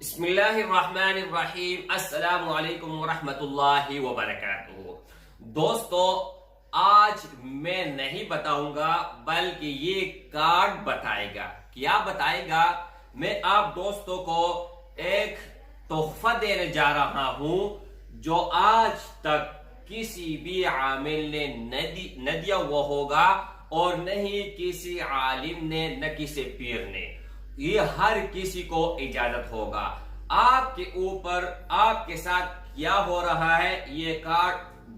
बिस्मिल्लाहिर्रहमानिर्रहीम अस्सलामु अलैकुम वरहमतुल्लाहि वबरकातुहू। दोस्तों, आज मैं नहीं बताऊंगा बल्कि ये कार्ड बताएगा। क्या बताएगा? मैं आप दोस्तों को एक तोहफा देने जा रहा हूं जो आज तक किसी भी आमिल ने न दिया हुआ होगा और न ही किसी आलिम ने न किसी पीर ने। ये हर किसी को इजाजत होगा। आपके ऊपर आपके साथ क्या हो रहा है ये कार्ड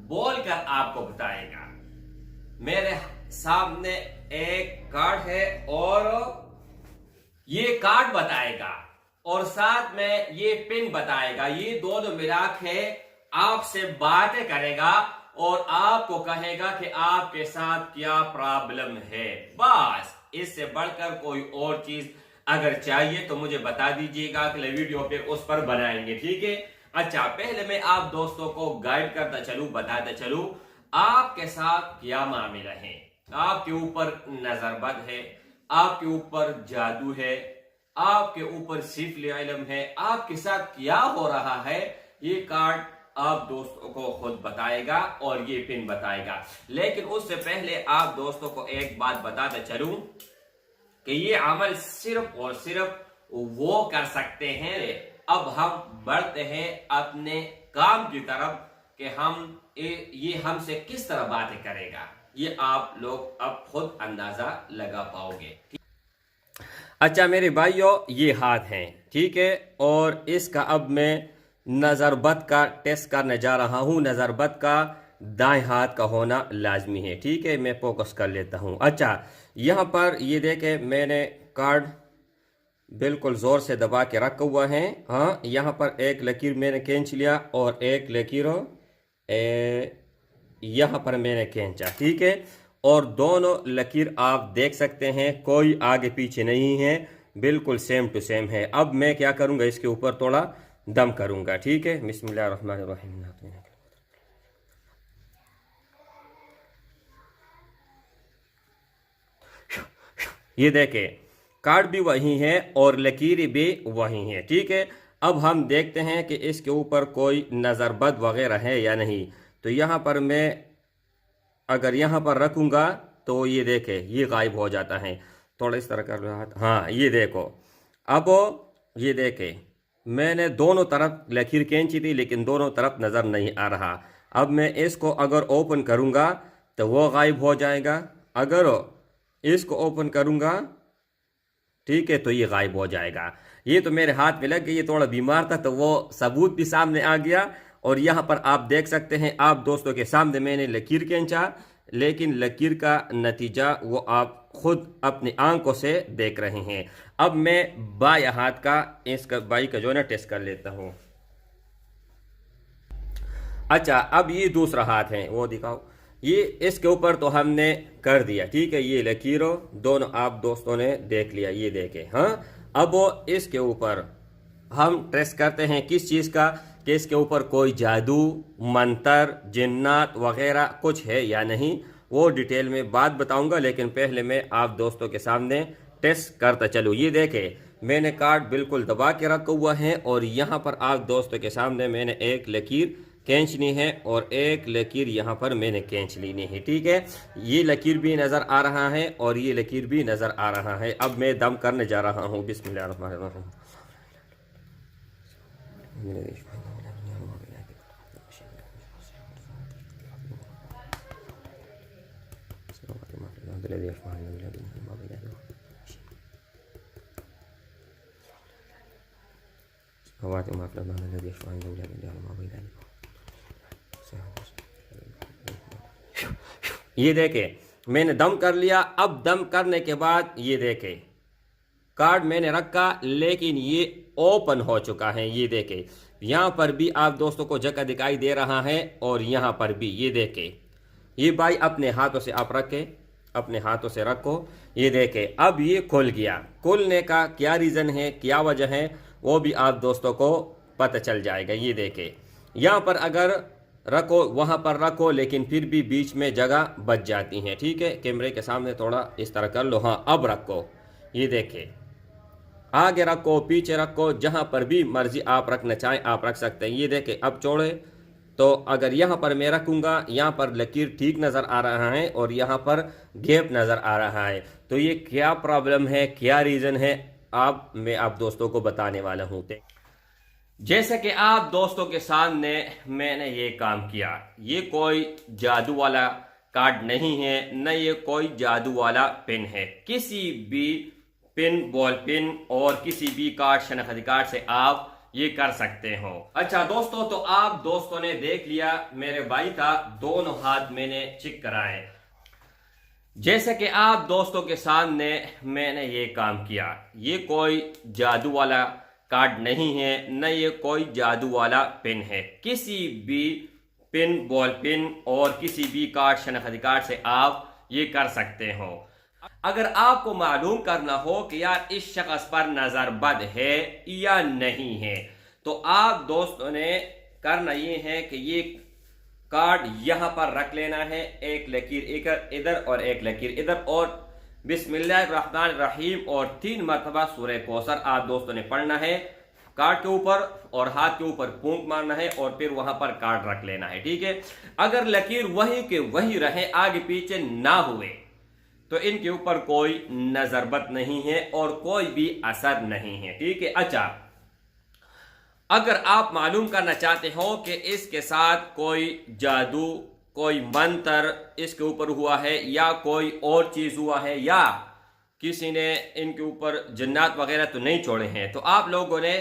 बोलकर आपको बताएगा। मेरे सामने एक कार्ड है और ये कार्ड बताएगा और साथ में ये पिन बताएगा। ये दोनों मिला के आपसे बातें करेगा और आपको कहेगा कि आपके साथ क्या प्रॉब्लम है। बस इससे बढ़कर कोई और चीज अगर चाहिए तो मुझे बता दीजिएगा, अगले वीडियो पे उस पर बनाएंगे, ठीक है। अच्छा, पहले मैं आप दोस्तों को गाइड करता चलूं, बताता चलूं आपके साथ क्या मामला है। आपके ऊपर नजरबद है, आपके ऊपर जादू है, आपके ऊपर सिफल इल्म है, आपके साथ क्या हो रहा है ये कार्ड आप दोस्तों को खुद बताएगा और ये पिन बताएगा। लेकिन उससे पहले आप दोस्तों को एक बात बताते चलूं कि ये अमल सिर्फ और सिर्फ वो कर सकते हैं। अब हम बढ़ते हैं अपने काम की तरफ कि ये हमसे किस तरह बातें करेगा, ये आप लोग अब खुद अंदाजा लगा पाओगे। अच्छा मेरे भाइयों, ये हाथ हैं, ठीक है, और इसका अब मैं नजरबद का टेस्ट करने जा रहा हूं। नजरबद का दाएं हाथ का होना लाजमी है, ठीक है। मैं फोकस कर लेता हूं। अच्छा, यहाँ पर ये देखे मैंने कार्ड बिल्कुल जोर से दबा के रखा हुआ है। हाँ, यहाँ पर एक लकीर मैंने खींच लिया और एक लकीर यहाँ पर मैंने खींचा, ठीक है। और दोनों लकीर आप देख सकते हैं, कोई आगे पीछे नहीं है, बिल्कुल सेम टू सेम है। अब मैं क्या करूँगा, इसके ऊपर थोड़ा दम करूँगा, ठीक है। बिस्मिल्लाहिर्रहमानिर्रहीम। ये देखे कार्ड भी वही है और लकीर भी वही है, ठीक है। अब हम देखते हैं कि इसके ऊपर कोई नजरबद वगैरह है या नहीं। तो यहाँ पर मैं अगर यहाँ पर रखूँगा तो ये देखे ये गायब हो जाता है। थोड़ा इस तरह कर रहा, हाँ ये देखो। अब ये देखे मैंने दोनों तरफ लकीर खींची थी लेकिन दोनों तरफ नज़र नहीं आ रहा। अब मैं इसको अगर ओपन करूँगा तो वो गायब हो जाएगा, अगर इसको ओपन करूँगा, ठीक है, तो ये गायब हो जाएगा। ये तो मेरे हाथ में लग गई, ये थोड़ा बीमार था तो वो सबूत भी सामने आ गया। और यहाँ पर आप देख सकते हैं, आप दोस्तों के सामने मैंने लकीर खींचा लेकिन लकीर का नतीजा वो आप खुद अपनी आंखों से देख रहे हैं। अब मैं बाएं हाथ का इसका बाई का जो ना टेस्ट कर लेता हूँ। अच्छा, अब ये दूसरा हाथ है, वो दिखाओ। ये इसके ऊपर तो हमने कर दिया, ठीक है। ये लकीरों दोनों आप दोस्तों ने देख लिया, ये देखे। हाँ, अब वो इसके ऊपर हम टेस्ट करते हैं किस चीज़ का, कि इसके ऊपर कोई जादू मंतर जिन्नात वगैरह कुछ है या नहीं। वो डिटेल में बात बताऊंगा, लेकिन पहले मैं आप दोस्तों के सामने टेस्ट करता चलूँ। ये देखे मैंने कार्ड बिल्कुल दबा के रखा हुआ है और यहाँ पर आप दोस्तों के सामने मैंने एक लकीर खींचनी है और एक लकीर यहाँ पर मैंने खींच लेनी है, ठीक है। ये लकीर भी नज़र आ रहा है और ये लकीर भी नज़र आ रहा है। अब मैं दम करने जा रहा हूँ। बिस्मिल्लाहिर्रहमानिर्रहीम। ये देखे मैंने दम कर लिया। अब दम करने के बाद ये देखे कार्ड मैंने रखा लेकिन ये ओपन हो चुका है। ये देखे यहाँ पर भी आप दोस्तों को जगह दिखाई दे रहा है और यहाँ पर भी ये देखे। ये भाई अपने हाथों से आप रखे, अपने हाथों से रखो। ये देखे अब ये खुल गया। खुलने का क्या रीज़न है, क्या वजह है, वो भी आप दोस्तों को पता चल जाएगा। ये देखे यहाँ पर अगर रखो वहाँ पर रखो लेकिन फिर भी बीच में जगह बच जाती है, ठीक है। कैमरे के सामने थोड़ा इस तरह कर लो। हाँ, अब रखो। ये देखे आगे रखो, पीछे रखो, जहां पर भी मर्जी आप रखना चाहें आप रख सकते हैं। ये देखें अब चौड़े, तो अगर यहाँ पर मैं रखूंगा, यहाँ पर लकीर ठीक नज़र आ रहा है और यहाँ पर गैप नज़र आ रहा है, तो ये क्या प्रॉब्लम है, क्या रीज़न है, मैं आप दोस्तों को बताने वाला हूँ। जैसे कि आप दोस्तों के सामने मैंने ये काम किया, ये कोई जादू वाला कार्ड नहीं है, न ये कोई जादू वाला पेन है। किसी भी पेन, बॉल पेन और किसी भी कार्ड, शनाख्ती कार्ड से आप ये कर सकते हो। अच्छा दोस्तों, तो आप दोस्तों ने देख लिया मेरे भाई का दोनों हाथ मैंने चेक कराए। जैसे कि आप दोस्तों के सामने मैंने ये काम किया, ये कोई जादू वाला कार्ड नहीं है, न ये कोई जादू वाला पेन है। किसी भी पेन, बॉल पेन और किसी भी कार्ड, शनाख्ती कार्ड से आप ये कर सकते हो। अगर आपको मालूम करना हो कि यार इस शख्स पर नजर बद है या नहीं है, तो आप दोस्तों ने करना ये है कि ये कार्ड यहां पर रख लेना है, एक लकीर इधर और एक लकीर इधर, और बिस्मिल्लाहिर्रहमानिर्रहीम और 3 मरतबा सूरह कौसर आप दोस्तों ने पढ़ना है। कार्ड के ऊपर और हाथ के ऊपर फूंक मारना है और फिर वहां पर कार्ड रख लेना है, ठीक है। अगर लकीर वही के वही रहे, आगे पीछे ना हुए, तो इनके ऊपर कोई नजरबद नहीं है और कोई भी असर नहीं है, ठीक है। अच्छा, अगर आप मालूम करना चाहते हो कि इसके साथ कोई जादू, कोई मंत्र इसके ऊपर हुआ है या कोई और चीज हुआ है या किसी ने इनके ऊपर जन्नात वगैरह तो नहीं छोड़े हैं, तो आप लोगों ने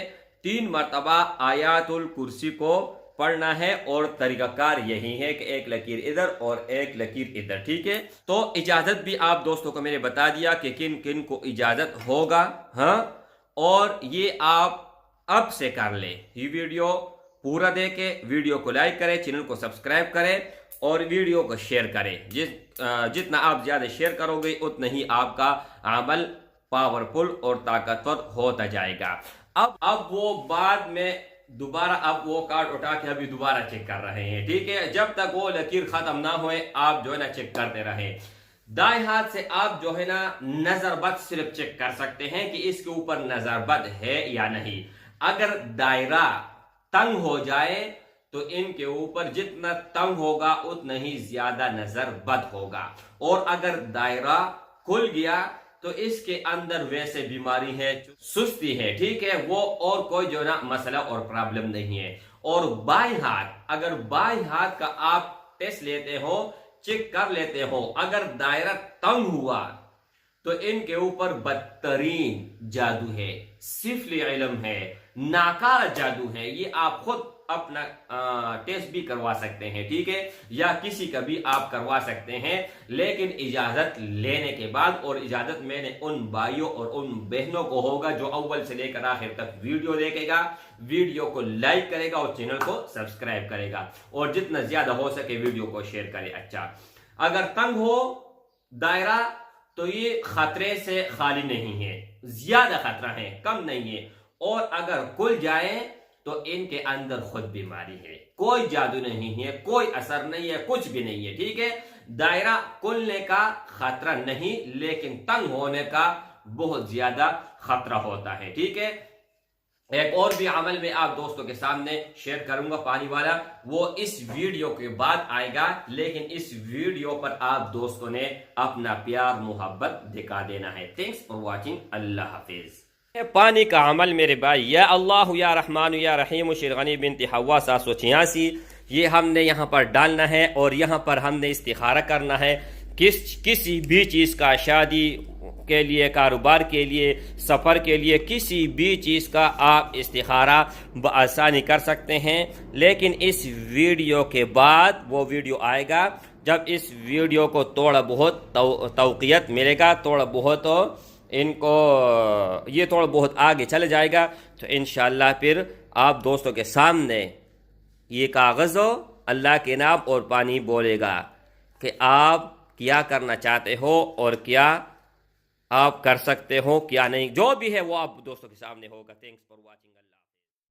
3 मरतबा आयातुल कुर्सी को पढ़ना है और तरीकाकार यही है कि एक लकीर इधर और एक लकीर इधर, ठीक है। तो इजाजत भी आप दोस्तों को मैंने बता दिया कि किन किन को इजाजत होगा, हाँ, और ये आप अब से कर ले। ये वीडियो पूरा देखे, वीडियो को लाइक करें, चैनल को सब्सक्राइब करें और वीडियो को शेयर करें। जितना आप ज्यादा शेयर करोगे उतना ही आपका अमल पावरफुल और ताकतवर होता जाएगा। अब वो बाद में दोबारा अब वो कार्ड उठा के अभी दोबारा चेक कर रहे हैं, ठीक है। जब तक वो लकीर खत्म ना होए आप जो है ना चेक करते रहे। दाएं हाथ से आप जो है ना नजरबद सिर्फ चेक कर सकते हैं कि इसके ऊपर नजरबद है या नहीं। अगर दायरा तंग हो जाए तो इनके ऊपर जितना तंग होगा उतना ही ज्यादा नजरबद होगा, और अगर दायरा खुल गया तो इसके अंदर वैसे बीमारी है, सुस्ती है, ठीक है, वो और कोई जो ना मसला और प्रॉब्लम नहीं है। और बाएं हाथ, अगर बाएं हाथ का आप टेस्ट लेते हो, चेक कर लेते हो, अगर दायरा तंग हुआ तो इनके ऊपर बदतरीन जादू है, सिफली इल्म है, नाकारा जादू है। ये आप खुद अपना टेस्ट भी करवा सकते हैं, ठीक है, या किसी का भी आप करवा सकते हैं, लेकिन इजाजत लेने के बाद। और इजाजत मैंने उन भाइयों और उन बहनों को होगा जो अव्वल से लेकर आखिर तक वीडियो देखेगा, वीडियो को लाइक करेगा और चैनल को सब्सक्राइब करेगा, और जितना ज्यादा हो सके वीडियो को शेयर करे। अच्छा, अगर तंग हो दायरा तो ये खतरे से खाली नहीं है, ज्यादा खतरा है, कम नहीं है। और अगर खुल जाए तो इनके अंदर खुद बीमारी है, कोई जादू नहीं है, कोई असर नहीं है, कुछ भी नहीं है, ठीक है। दायरा खुलने का खतरा नहीं, लेकिन तंग होने का बहुत ज्यादा खतरा होता है, ठीक है। एक और भी अमल में आप दोस्तों के सामने शेयर करूंगा पानी वाला, वो इस वीडियो के बाद आएगा, लेकिन इस वीडियो पर आप दोस्तों ने अपना प्यार मोहब्बत दिखा देना है। थैंक्स फॉर वॉचिंग, अल्लाह हाफिज। पानी का अमल मेरे भाई, या अल्लाह या रहमान या रहीम शेरगनी बिनती हवा 786, ये हमने यहाँ पर डालना है और यहाँ पर हमने इस्तिखारा करना है। किसी भी चीज़ का, शादी के लिए, कारोबार के लिए, सफ़र के लिए, किसी भी चीज़ का आप इस्तिखारा बआसानी कर सकते हैं। लेकिन इस वीडियो के बाद वो वीडियो आएगा जब इस वीडियो को थोड़ा बहुत तौक़ियत मिलेगा, थोड़ा बहुत इनको ये थोड़ा बहुत आगे चले जाएगा, तो इंशाअल्लाह फिर आप दोस्तों के सामने ये कागज़ अल्लाह के नाम और पानी बोलेगा कि आप क्या करना चाहते हो और क्या आप कर सकते हो, क्या नहीं, जो भी है वो आप दोस्तों के सामने होगा। Thanks for watching.